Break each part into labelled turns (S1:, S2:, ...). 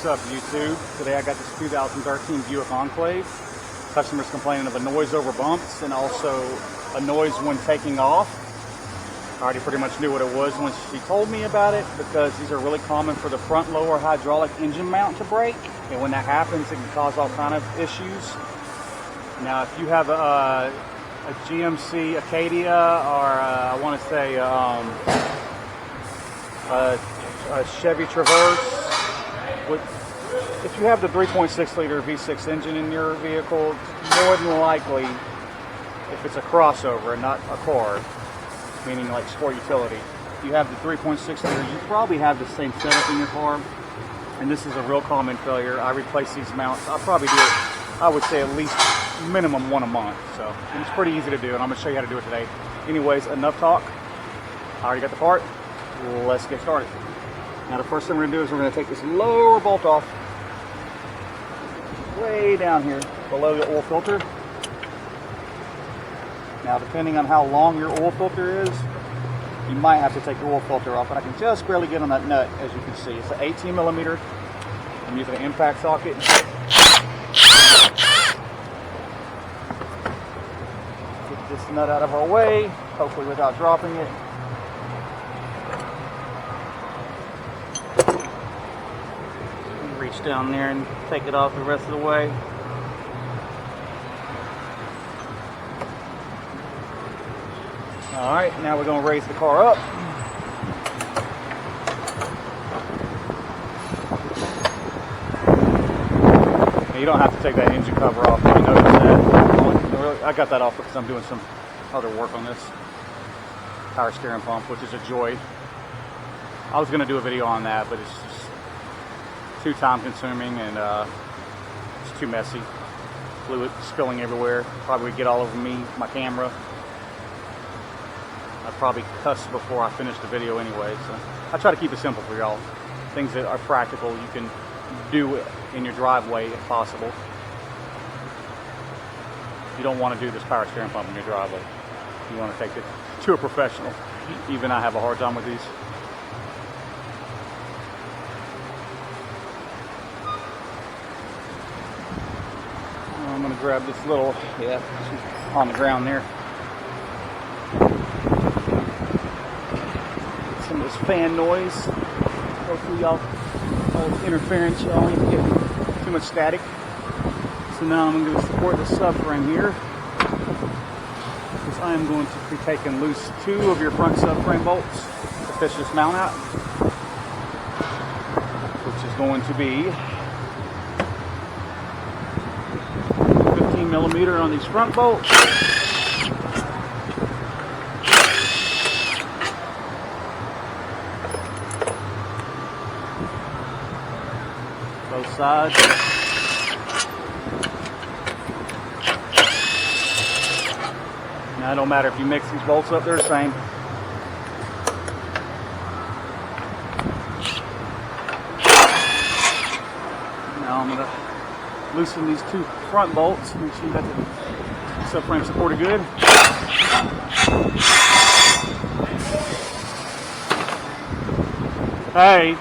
S1: What's up, YouTube? Today I got this 2013 Buick Enclave. Customers complaining of a noise over bumps and also a noise when taking off. I already pretty much knew what it was when she told me about it, because these are really common for the front lower hydraulic engine mount to break, and when that happens it can cause all kind of issues. Now if you have a GMC Acadia, or I want to say a Chevy Traverse, if you have the 3.6 liter V6 engine in your vehicle, more than likely, if it's a crossover and not a car, meaning like sport utility, you have the 3.6 liter, you probably have the same setup in your car, and this is a real common failure. I replace these mounts. I'll probably do it, I would say at least minimum one a month, so it's pretty easy to do, and I'm going to show you how to do it today. Anyways, enough talk. I already got the part. Let's get started. Now the first thing we're going to do is we're going to take this lower bolt off, way down here below the oil filter. Now depending on how long your oil filter is, you might have to take the oil filter off, but I can just barely get on that nut. As you can see, it's an 18 millimeter. I'm using an impact socket. Get this nut out of our way, hopefully without dropping it. Reach down there and take it off the rest of the way. Alright, now we're going to raise the car up. Now you don't have to take that engine cover off if you notice that. I got that off because I'm doing some other work on this power steering pump, which is a joy. I was going to do a video on that, but it's just too time consuming, and it's too messy. Fluid spilling everywhere. Probably would get all over me, my camera. I'd probably cuss before I finish the video anyway, so I try to keep it simple for y'all. Things that are practical, you can do in your driveway if possible. You don't want to do this power steering pump in your driveway. You want to take it to a professional. Even I have a hard time with these. I'm going to grab this little, on the ground there. Some of this fan noise. Hopefully y'all, all this interference, y'all ain't getting too much static. So now I'm going to support the subframe here, because I am going to be taking loose 2 of your front subframe bolts to fish this mount out, which is going to be 15 millimeter on these front bolts. Both sides. Now it don't matter if you mix these bolts up, they're the same. Now I'm going to loosen these 2 front bolts. Make sure you got the subframe supported good. Hey.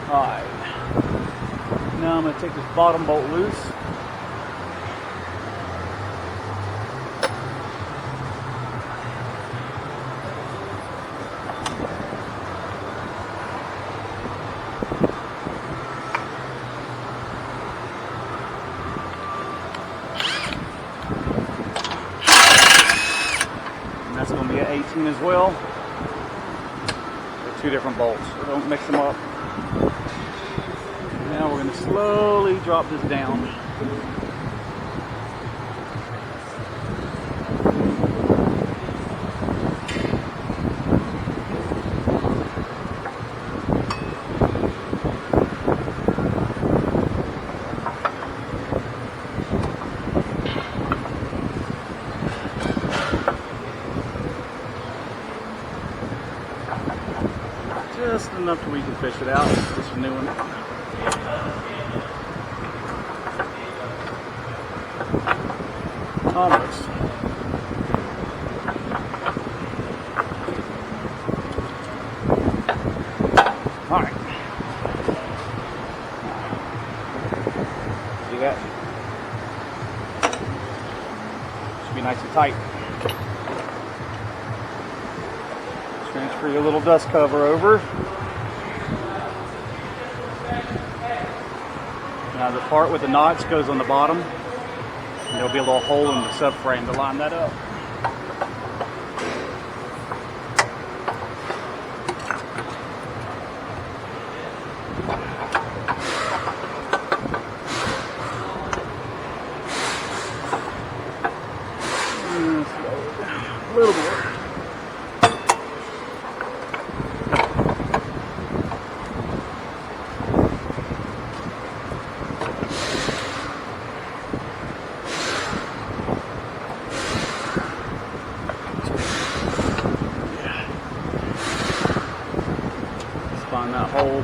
S1: Alright. Now I'm going to take this bottom bolt loose. That's going to be an 18 as well. They're 2 different bolts, so don't mix them up. Now we're going to slowly drop this down. Just enough so we can fish it out. Just a new one. Almost. Alright. be nice and tight. Transfer your little dust cover over. Now the part with the knots goes on the bottom, and there'll be a little hole in the subframe to line that up. A little more. Find that hole.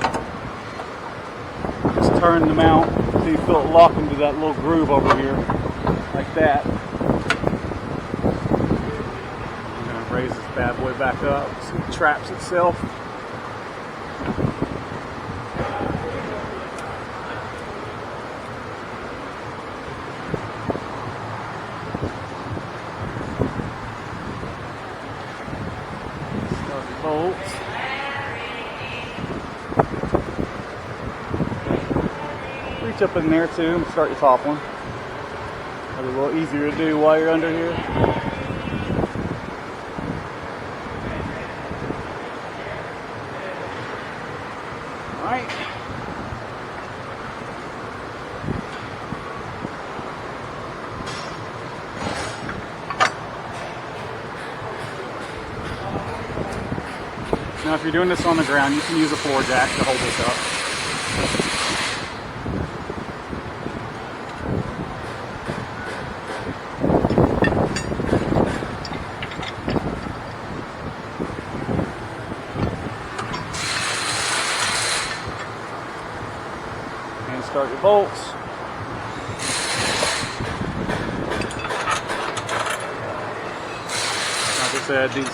S1: Just turn the mount so you feel it lock into that little groove over here, like that. I'm going to raise this bad boy back up so it traps itself. Start the bolts. Reach up in there too and start your top one. That'll be a little easier to do while you're under here. Alright. Now if you're doing this on the ground, you can use a floor jack to hold this up. Start your bolts. Like I said, these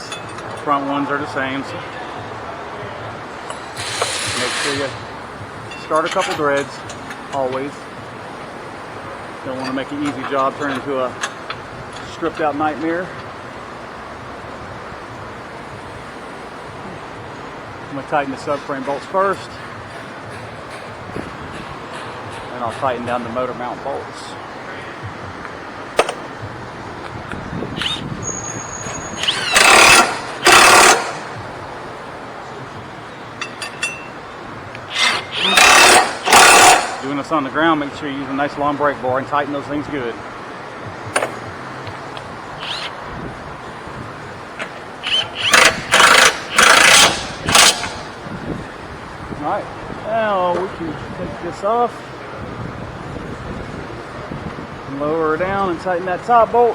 S1: front ones are the same. So make sure you start a couple threads, always. Don't want to make an easy job turn into a stripped out nightmare. I'm going to tighten the subframe bolts first. And I'll tighten down the motor mount bolts. Doing this on the ground, make sure you use a nice long brake bar and tighten those things good. Alright, now we can take this off. Lower her down and tighten that top bolt.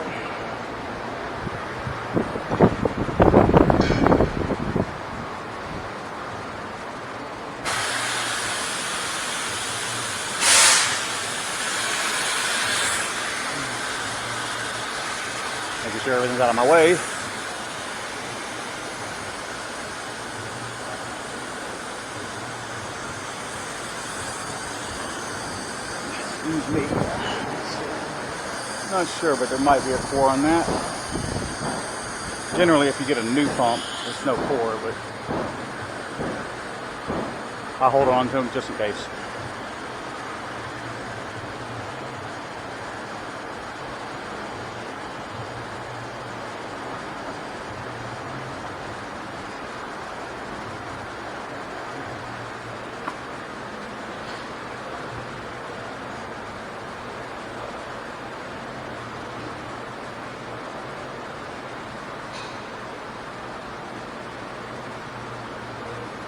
S1: Making sure everything's out of my way. Excuse me. Not sure, but there might be a core on that. Generally, if you get a new pump, there's no core, but I'll hold on to them just in case.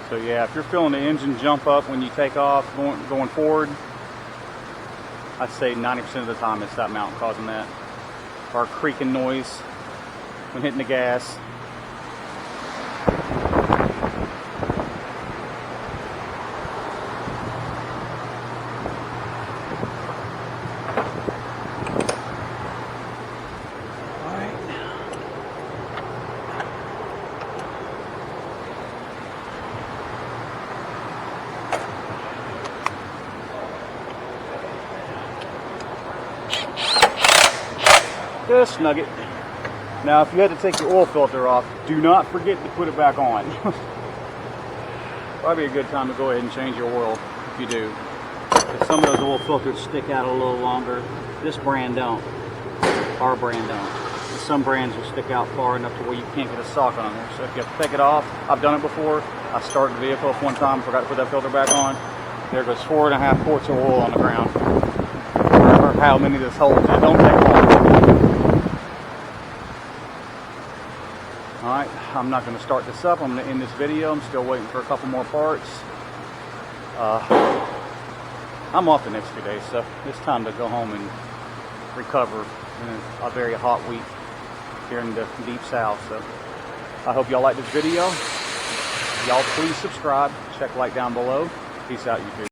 S1: So yeah, if you're feeling the engine jump up when you take off going forward, I'd say 90% of the time it's that mount causing that. Or creaking noise when hitting the gas. Just snug it. Now, if you had to take your oil filter off, do not forget to put it back on. Probably a good time to go ahead and change your oil if you do. If some of those oil filters stick out a little longer, this brand don't. Our brand don't. And some brands will stick out far enough to where you can't get a sock on there. So if you have to take it off, I've done it before. I started the vehicle one time, forgot to put that filter back on. There goes 4.5 quarts of oil on the ground. Remember how many this holds. It don't take long. Alright, I'm not going to start this up. I'm going to end this video. I'm still waiting for a couple more parts. I'm off the next few days, so it's time to go home and recover in a very hot week here in the deep south. So I hope y'all like this video. Y'all please subscribe. Check like down below. Peace out, YouTube.